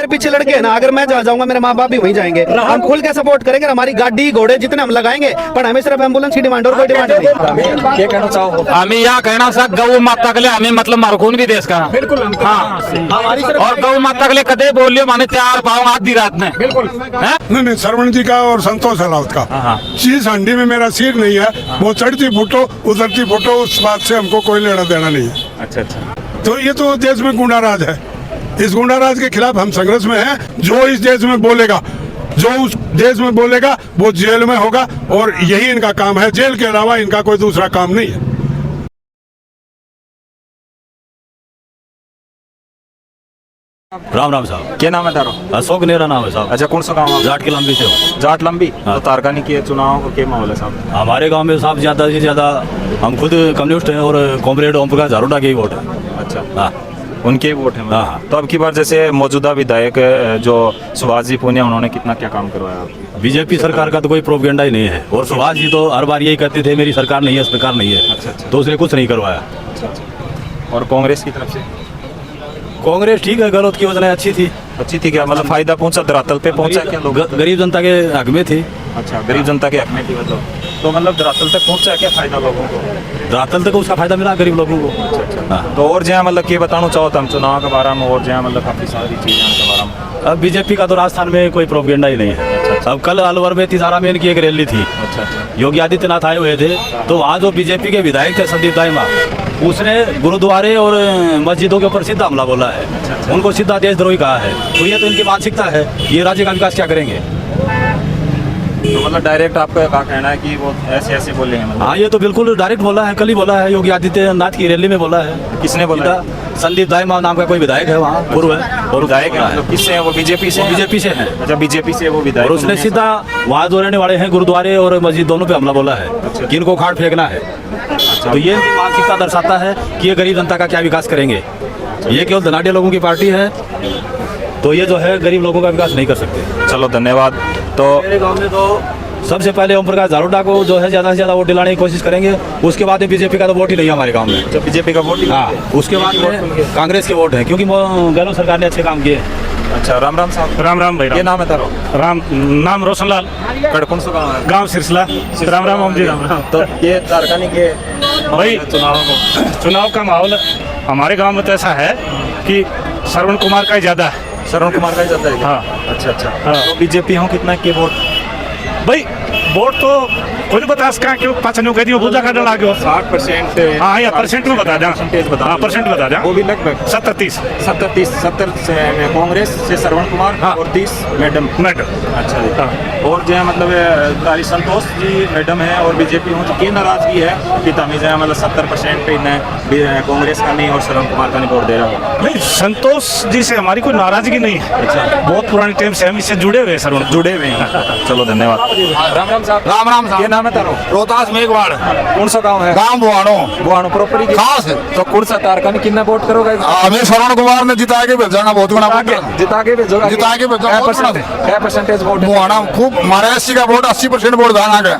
मेरे पीछे लड़के है ना, अगर मैं जाऊंगा मेरे माँ बाप भी वहीं जाएंगे। हम खुल के सपोर्ट करेंगे, हमारी गाड़ी घोड़े जितने हम लगाएंगे, पर हमें सिर्फ एम्बुलेंस की डिमांड और कोई डिमांड नहीं। क्या कहना चाहो? हमें यहाँ कहना सक गौ माता के लिए हमें मतलब मारकून भी देश का बिल्कुल हाँ, और गौ माता के लिए कदे बोलियो माने तैयार पाऊँ आधी रात में बिल्कुल। नहीं, श्रवण जी का और संतोष राउत का शीश हंडी में मेरा सिर नहीं है, वो चढ़ती फुटो उतरती फुटो, उस बात से हमको कोई लेना देना नहीं है। अच्छा अच्छा। तो ये तो देश में गुंडा राज है, इस गुंडा राज के खिलाफ हम संघर्ष में हैं। जो इस देश में बोलेगा, जो उस देश में बोलेगा वो जेल में होगा, और यही इनका काम है, जेल के अलावा इनका कोई दूसरा काम नहीं है। राम राम साहब। क्या नाम है तारो? अशोक नेरा नाम है साहब। अच्छा, कौन सा गाँव? जाट की लंबी से हो। जाट लंबी। तो तारकानी के चुनाव के माहौल है साहब? हमारे गांव में साहब ज़्यादा से ज़्यादा हम खुद कम्युनिस्ट हैं और कॉमरेड ओम प्रकाश झारोटा के ही वोट है। अच्छा हाँ, उनके ही वोट है। हाँ। तो अब की बार जैसे मौजूदा विधायक जो सुभाष जी पूनिया, उन्होंने कितना क्या काम करवाया आपको? बीजेपी सरकार का तो कोई प्रोपेगेंडा ही नहीं है, और सुभाष जी तो हर बार यही कहते थे मेरी सरकार नहीं है, सरकार नहीं है। अच्छा अच्छा। तो उसने कुछ नहीं करवाया। और कांग्रेस की तरफ से? कांग्रेस ठीक है, गलत की योजना अच्छी थी। अच्छी थी क्या? मतलब फायदा पहुंचा, धरातल पे पहुंचा क्या लोग? गरीब जनता के हक में थी। अच्छा, गरीब जनता के हक में थी मतलब। तो मतलब धरातल तक पहुंचा क्या फायदा लोगों को? धरातल तक उसका फायदा मिला गरीब लोगों को। हाँ। तो और जहाँ मतलब ये बताना चाहो तो हम चुनाव के बारे में, और जहाँ मतलब काफी सारी चीजें के बारे में। अब बीजेपी का तो राजस्थान में कोई प्रोपेगेंडा ही नहीं है। अब कल अलवर में तिसारा में इनकी एक रैली थी। अच्छा अच्छा। योगी आदित्यनाथ आए हुए थे, तो वहाँ जो बीजेपी के विधायक थे संदीप दाइमा, उसने गुरुद्वारे और मस्जिदों के ऊपर सीधा हमला बोला है। उनको सीधा देशद्रोही कहा है। तो ये तो इनकी मानसिकता है, ये राज्य का विकास क्या करेंगे? तो मतलब डायरेक्ट आपका क्या कहना है कि वो ऐसे ऐसे बोले हैं मतलब? हाँ, ये तो बिल्कुल डायरेक्ट बोला है, कल ही बोला है, योगी आदित्यनाथ की रैली में बोला है। किसने बोला? संदीप दाइमा नाम का कोई विधायक है वहाँ, पूर्व है। और विधायक है मतलब किससे है वो? बीजेपी से? बीजेपी से है। अच्छा, बीजेपी से वो विधायक। और उसने सीधा वहाँ जो रहने वाले हैं गुरुद्वारे और मस्जिद दोनों पे हमला बोला है कि इनको उखाड़ फेंकना है। तो ये मानसिकता दर्शाता है कि ये गरीब जनता का क्या विकास करेंगे। ये केवल धनाढ़ लोगों की पार्टी है, तो ये जो है गरीब लोगों का विकास नहीं कर सकते। चलो धन्यवाद। तो मेरे गांव में तो सबसे पहले ओम प्रकाश झारोटा को जो है ज़्यादा से ज़्यादा वोट दिलाने की कोशिश करेंगे। उसके बाद बीजेपी का तो वोट ही नहीं है हमारे गांव में। जब बीजेपी का वोट ही? हाँ, उसके बाद कांग्रेस के वोट है, क्योंकि गहलोत सरकार ने अच्छे काम किए। अच्छा, राम राम साहब। राम राम भाई। ये नाम है तारो? राम नाम रोशनलाल। कौन सा गाँव है? गांव सिरसला। राम राम ओम जी, राम राम। तो ये तारकानी के भाई चुनाव का माहौल हमारे गांव में तो ऐसा है कि श्रवण कुमार का ही ज्यादा है। श्रवण कुमार का ही चलता है क्या? हाँ। अच्छा अच्छा। हाँ। तो बीजेपी हो कितना के वोट? भाई वोट तो कोई बता सका क्यों पाचन कह दियो पूजा का डर आ गयो 60%। हाँ, या परसेंट में बता दें। परसेंटेज बता। हाँ, परसेंट बता दें। वो भी लगभग 70-30। 70 से कांग्रेस से श्रवण कुमार। हाँ। और 30 मैडम। अच्छा जी। हाँ। और जो है मतलब तारी संतोष जी मैडम है, और बीजेपी हो की नाराजगी है कि तमी जो है मतलब 70% पे इन्हें कांग्रेस का नहीं और श्रवण कुमार का नहीं वोट दे रहा हो। नहीं, संतोष जी से हमारी कोई नाराजगी नहीं है। अच्छा। बहुत पुरानी टाइम से हम इससे जुड़े हुए हैं श्रवण। जुड़े हुए हैं। चलो धन्यवाद। राम राम साहब। राम राम साहब। ये नाम है तारो? रोहतास मेघवाड़। कौन सा गाँव है? गाँव बुआनो। बुआनो प्रॉपर्टी खास। तो कौन सा तारकानी कितना वोट करोगे? हमें श्रवण कुमार ने जिता के भेजना बहुत बड़ा जिता के भेजोगा? जिता के भेजोगा। क्या परसेंटेज वोट? बुआना खूब, हमारे 80 का वोट 80% वोट दाना का।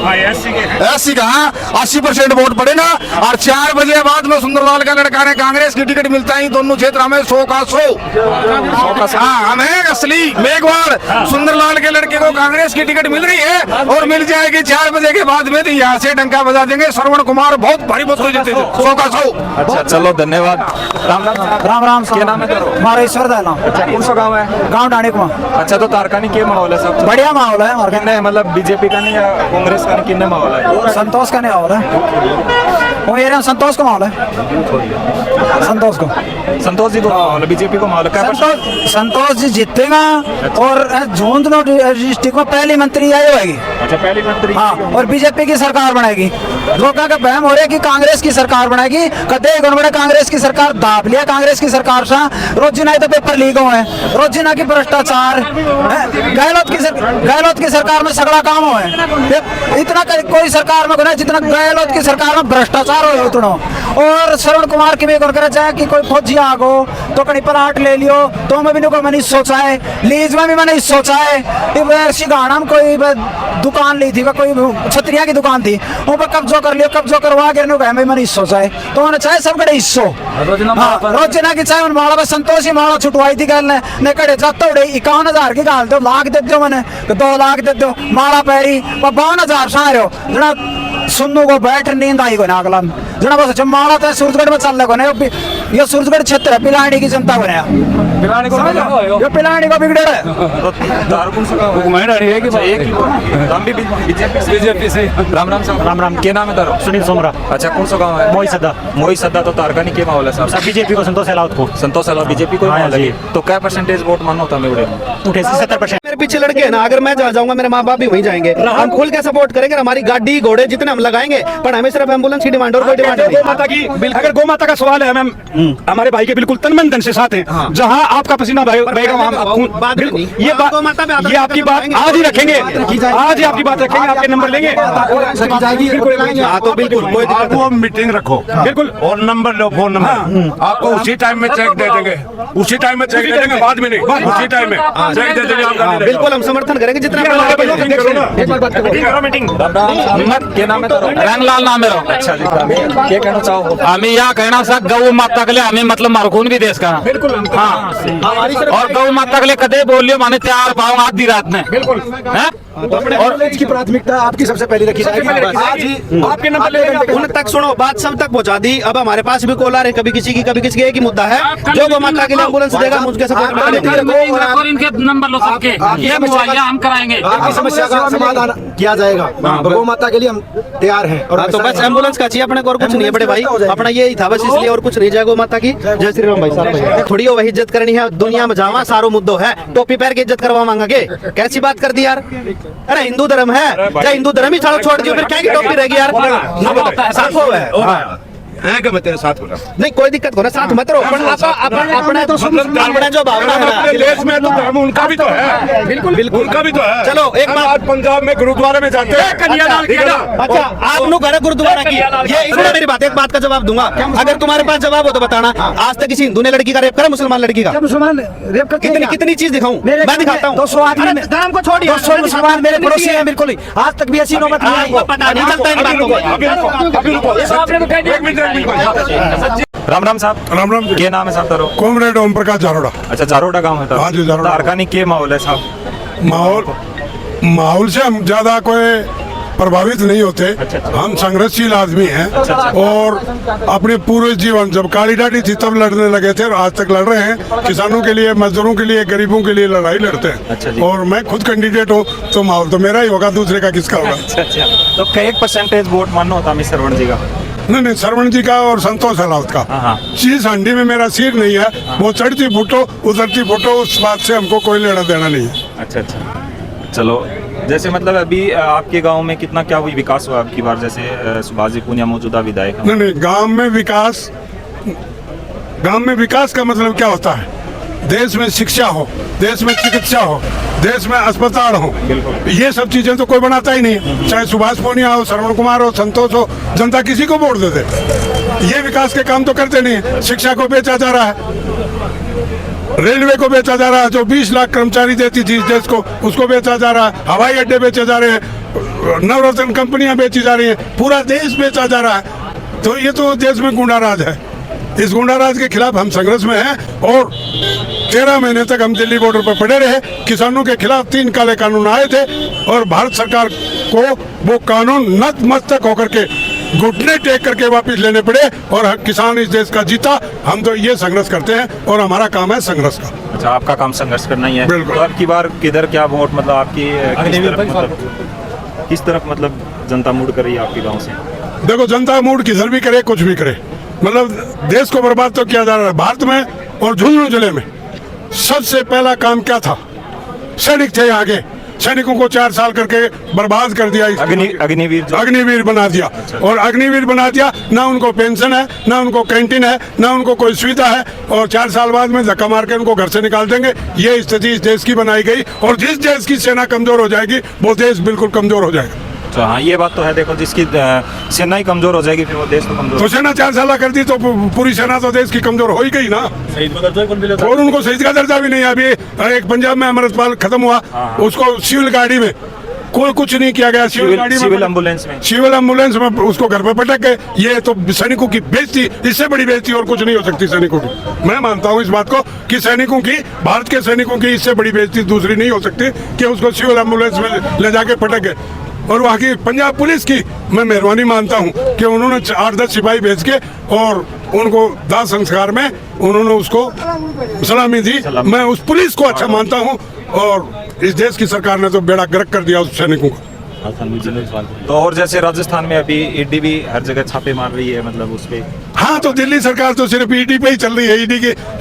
हाँ, ऐसी कहा 80% वोट पड़े ना। और 4 बजे बाद में सुंदरलाल का लड़का ने कांग्रेस की टिकट मिलता है दोनों क्षेत्र में 100 का 100। हाँ, हमें असली मेघवाड़ सुंदरलाल के लड़के को कांग्रेस की टिकट मिल रही है और मिल जाएगी 4 बजे के बाद में। यहाँ से डंका बजा देंगे, श्रवण कुमार बहुत भारी मत को जीते 100 का 100। अच्छा, चलो धन्यवाद। राम राम साहब। राम राम। क्या नाम है तारो? हमारा ईश्वर दा नाम। अच्छा, कौन सा गाँव है? गाँव डाणे कुमार। अच्छा, तो तारकानी के माहौल है सब? बढ़िया माहौल है हमारे। किन्ने मतलब बीजेपी का नहीं या कांग्रेस का नहीं, किन्ने माहौल है? संतोष का नहीं माहौल है, वो ये संतोष का माहौल है। संतोष को, संतोष जी को माहौल है, बीजेपी को माहौल है। संतोष जी जीतेगा और झुंझुनू डिस्ट्रिक्ट में पहली मंत्री आई होगी। अच्छा, पहली मंत्री। हाँ, और बीजेपी की सरकार बनाएगी। लोगों का बहम हो रहा है कि कांग्रेस की सरकार बनाएगी। कदे गवर्नमेंट कांग्रेस की सरकार दाब लिया। कांग्रेस की सरकार से रोजिना तो पेपर लीक हुए हैं, रोजिना की भ्रष्टाचार। गहलोत की सरकार में सगड़ा काम हुआ है। इतना कोई सरकार में नहीं जितना गहलोत की सरकार में भ्रष्टाचार हो उतना। और श्रवण कुमार की भी करे चाहे कि कोई फौजी आगो तो कहीं प्लाट ले लियो तो मैं भी कोई मनीष सोचा है है, लीज में भी मैंने सोचा है। सिगाना में कोई दुकान ली थी, कोई छतरिया की दुकान थी, वो पर कब्जो कर लियो, कब्जो करवा के मैंने सोचा है। तो उन्होंने चाहे सब कड़े हिस्सो रोजना की चाहे माला में संतोष ही माला छुटवाई थी गल ने कड़े जाता उड़े 51,000 की गाल दो, लाख दे दो मैंने 2 लाख दे दो माला पैरी 52,000 सारे जना सुनू को बैठ नींद आई को ना अगला जना बस माला तो सूरजगढ़ में चलने को नहीं, ये सूरजगढ़ क्षेत्र है पिलानी की जनता को नहीं, पिलानी को बिगड़े बीजेपी से। राम राम साहब, राम राम, क्या नाम है तारो? सुनील सोमरा। अच्छा, कौन सा गाँव है? मोई सद्दा। तो तारकानी क्या माहौल है साहब? बीजेपी को संतोष अहलावत को। संतोष अहलावत बीजेपी को हाँ जी। तो क्या परसेंटेज वोट मानो होता है? उठे 70%। मेरे पीछे लड़के हैं ना, अगर मैं जाऊंगा मेरे माँ बाप भी वहीं जाएंगे। हम खुल के सपोर्ट करेंगे, हमारी गाड़ी घोड़े जितने हम लगाएंगे, पर हमें सिर्फ एम्बुलेंस की डिमांड और कोई डिमांड नहीं। गौ माता की, अगर गौ माता का सवाल है, मैम हमारे भाई के बिल्कुल तन मन धन से साथ हैं। जहां आपका पसीना बहेगा वहां ये आपकी बात आज ही रखेंगे, आज ही आपकी बात रखेंगे, आपके नंबर लेंगे। तो बिल्कुल कोई आप वो मीटिंग रखो बिल्कुल, और नंबर लो, फोन नंबर आपको उसी टाइम में चेक दे देंगे, उसी टाइम में चेक दे देंगे, बाद में नहीं, उसी टाइम में चेक दे देंगे। आप बिल्कुल हम समर्थन करेंगे जितना क्या नाम है? रंगलाल नाम है। अच्छा जी, क्या कहना चाहो? हमें यहाँ कहना सा गौ माता के लिए हमें मतलब मरकून भी देश का बिल्कुल हाँ, और गौ माता के लिए कदे बोलियो माने तैयार पाओ आधी रात में बिल्कुल है। और की प्राथमिकता आपकी सबसे पहले रखी जाएगी। आज ही आपके नंबर उन तक सुनो, बात सब तक पहुंचा दी। अब हमारे पास भी कॉल आ रहे, कभी किसी की कभी किसी एक ही मुद्दा है, जो गौ माता के लिए एम्बुलेंस देगा मुझके सपोर्ट में इनके नंबर लो सबके, ये मुहैया हम कराएंगे, आपकी समस्या का समाधान किया जाएगा। गौ माता के लिए हम तैयार हैं। और तो बस एम्बुलेंस का चाहिए अपने को और कुछ नहीं है बड़े भाई, अपना यही था बस, इसलिए और कुछ नहीं। जय गौ माता की, जय श्री राम भाई साहब। थोड़ी वही इज्जत करनी है, दुनिया में जावा सारो मुद्दों है, टोपी पैर की इज्जत करवा मांगेंगे, कैसी बात कर दी यार। अरे हिंदू धर्म है, चाहे हिंदू धर्म ही छोड़ दियो, फिर क्या की टोपी रहेगी यार। तेरे साथ हो रहा नहीं कोई दिक्कत हो ना, साथ मत रहो, अपने तो अपने जो भावना है देश में तो धर्म उनका भी तो है, बिल्कुल बिल्कुल उनका भी तो है। चलो एक बात, पंजाब में गुरुद्वारे में जाते हैं, अच्छा आप लोग घर गुरुद्वारा की, ये इसमें मेरी बात, एक बात का जवाब दूंगा, अगर तुम्हारे पास जवाब हो तो बताना। आज तक किसी हिंदू ने लड़की का रेप करा, मुसलमान लड़की का? मुसलमान रेप करते हैं? कितनी चीज दिखाऊं मैं? दिखाता हूँ। 200 आदमी धर्म को छोड़िए, 200 मुसलमान मेरे पड़ोसी हैं बिल्कुल ही, आज तक भी ऐसी नौबत नहीं आई। पता नहीं चलता इन बातों को। राम राम साहब। राम राम। क्या नाम है साहब तारो? कॉमरेड ओम प्रकाश जारोड़ा। अच्छा, जारोड़ा गांव है। हाँ जी, जारोड़ा। तारकानी के माहौल है साहब? माहौल से हम ज्यादा कोई प्रभावित नहीं होते। हम संघर्षशील आदमी हैं और अपने पूरे जीवन, जब काली डाटी थी तब लड़ने लगे थे और आज तक लड़ रहे हैं। किसानों के लिए, मजदूरों के लिए, गरीबों के लिए लड़ाई लड़ते हैं। और मैं खुद कैंडिडेट हूँ, तो माहौल तो मेरा ही होगा, दूसरे का किसका होगा। अच्छा, तो क्या 1% वोट मानना होता है श्रवण जी का? नहीं, श्रवण जी का और संतोष अहलावत का। चीज हंडी में मेरा सिर नहीं है, वो चढ़ती फुटो उतरती फुटो, उस बात से हमको कोई लेना देना नहीं है। अच्छा, चलो जैसे मतलब अभी आपके गांव में कितना क्या हुई विकास हुआ आपकी बार, जैसे सुभाष जी पूनिया मौजूदा विधायक? नहीं, गांव में विकास का मतलब क्या होता है? देश में शिक्षा हो, देश में चिकित्सा हो, देश में अस्पताल हो, ये सब चीजें तो कोई बनाता ही नहीं है। चाहे सुभाष पूनिया हो, श्रवण कुमार हो, संतोष हो, जनता किसी को वोट देते, ये विकास के काम तो करते नहीं है। शिक्षा को बेचा जा रहा है, रेलवे को बेचा जा रहा है, जो 20 लाख कर्मचारी देती थी इस देश को, उसको बेचा जा रहा है। हवाई अड्डे बेचे जा रहे हैं, नवरत्न कंपनियां बेची जा रही है, पूरा देश बेचा जा रहा है। तो ये तो देश में गुंडा राज है। इस गुंडा राज के खिलाफ हम संघर्ष में हैं और 13 महीने तक हम दिल्ली बॉर्डर पर पड़े रहे। किसानों के खिलाफ 3 काले कानून आए थे और भारत सरकार को वो कानून नतमस्तक होकर के घुटने टेक करके वापस लेने पड़े और किसान इस देश का जीता। हम तो ये संघर्ष करते हैं और हमारा काम है संघर्ष का। अच्छा, आपका काम संघर्ष करना ही है। बिल्कुल। तो अब की बार किधर क्या वोट, मतलब आपकी किस तरफ मतलब जनता मूड कर रही है आपके गांव से? देखो, जनता मूड किधर भी करे, कुछ भी करे, मतलब देश को बर्बाद तो किया जा रहा है। भारत में और झुंझुनू जिले में सबसे पहला काम क्या था? सैनिक थे यहाँ के, सैनिकों को 4 साल करके बर्बाद कर दिया। अग्निवीर बना दिया। और अग्निवीर बना दिया, ना उनको पेंशन है, ना उनको कैंटीन है, ना उनको कोई सुविधा है, और 4 साल बाद में धक्का मार के उनको घर से निकाल देंगे। ये स्थिति इस देश की बनाई गई और जिस देश की सेना कमजोर हो जाएगी वो देश बिल्कुल कमजोर हो जाएगा। तो हाँ ये बात तो है। देखो जिसकी सेना ही कमजोर हो जाएगी फिर वो देश तो कमजोर। तो सेना 4 साल कर दी तो पूरी सेना तो देश की कमजोर हो ही गई ना। और उनको शहीद का दर्जा भी नहीं है। अभी एक पंजाब में अमृतपाल खत्म हुआ, उसको सिविल गाड़ी में कोई कुछ नहीं किया गया। सिविल गाड़ी में, सिविल एम्बुलेंस में, सिविल एम्बुलेंस में उसको घर पे पटक गए। ये तो सैनिकों की बेइज्जती, इससे बड़ी बेइज्जती और कुछ नहीं हो सकती सैनिकों की। मैं मानता हूँ इस बात को कि सैनिकों की, भारत के सैनिकों की इससे बड़ी बेइज्जती दूसरी नहीं हो सकती कि उसको सिविल एम्बुलेंस में ले जाके पटक गए। और वहाँ की पंजाब पुलिस की मैं मेहरबानी मानता हूँ कि उन्होंने 8-10 सिपाही भेज के और उनको दाह संस्कार में उन्होंने उसको सलामी दी। मैं उस पुलिस को अच्छा मानता हूँ। और इस देश की सरकार ने तो बेड़ा गर्क कर दिया उस सैनिकों का। तो और जैसे राजस्थान में अभी ईडी भी हर जगह छापे मार रही है, मतलब उस पे। हाँ, तो दिल्ली सरकार तो सिर्फ ईडी पे ही चल रही है।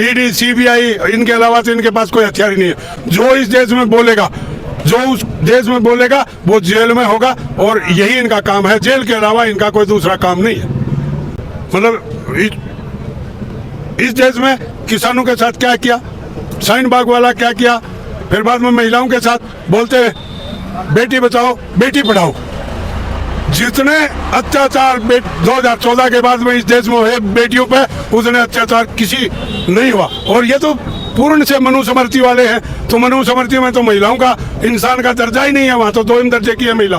ईडी सीबीआई, इनके अलावा तो इनके पास कोई हथियार ही नहीं है। जो इस देश में बोलेगा, जो उस देश में बोलेगा वो जेल में होगा। और यही इनका काम है, जेल के अलावा इनका कोई दूसरा काम नहीं है। मतलब इस देश में किसानों के साथ क्या किया, शाहीन बाग वाला क्या किया, फिर बाद में महिलाओं के साथ बोलते हैं बेटी बचाओ बेटी पढ़ाओ। जितने अत्याचार 2014 के बाद में इस देश में हुए बेटियों पे, उतने अत्याचार किसी नहीं हुआ। और ये तो पूर्ण से मनुस्मृति वाले हैं। तो मनुस्मृति में तो महिलाओं का, इंसान का दर्जा ही नहीं है। वहाँ तो 2 दर्जे की है महिला।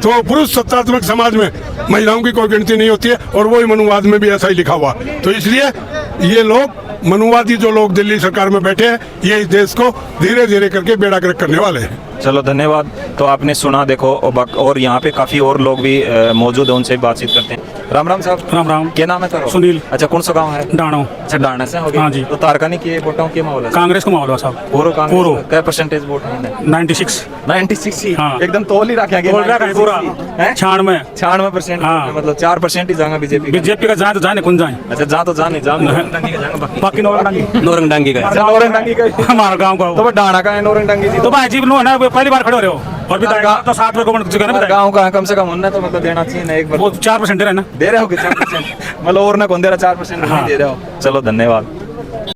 तो पुरुष सत्तात्मक समाज में महिलाओं की कोई गिनती नहीं होती है। और वही मनुवाद में भी ऐसा ही लिखा हुआ। तो इसलिए ये लोग, मनुवादी जो लोग दिल्ली सरकार में बैठे हैं, ये इस देश को धीरे धीरे करके बेड़ा गर्क करने वाले हैं। चलो धन्यवाद। तो आपने सुना, देखो, और यहाँ पे काफी और लोग भी मौजूद हैं, उनसे भी बातचीत करते हैं। राम राम साहब। राम राम। क्या नाम है तारो? सुनील। अच्छा, कौन सा गांव है? डाणो। अच्छा, डाणा से हो गया। हाँ जी। तो तारकानी की वोटों के माहौल है? कांग्रेस को माहौल है साहब। पूरो कांग्रेस। पूरो। क्या परसेंटेज वोट है? 96 ही। हाँ। एकदम तोल ही रखा गया। तोल रखा है पूरा। 96%। हाँ। मतलब 4% ही जाएगा बीजेपी का जाए तो जाने कौन जाए। अच्छा, जा तो जाने बाकी नौरंगडांगी का है। नौरंगडांगी का हमारा गाँव का। तो डाणा का है नौरंगडांगी जी। तो भाई जी नो है ना, पहली बार खड़े हो रहे हो। और भी तो 7 गाँव का कम से कम होना तो मतलब देना चाहिए ना एक बार। 4% दे रहे हैं ना। दे रहे हो कि 4%? मतलब और ना कौन दे रहा, 4% नहीं दे रहे हो। चलो धन्यवाद।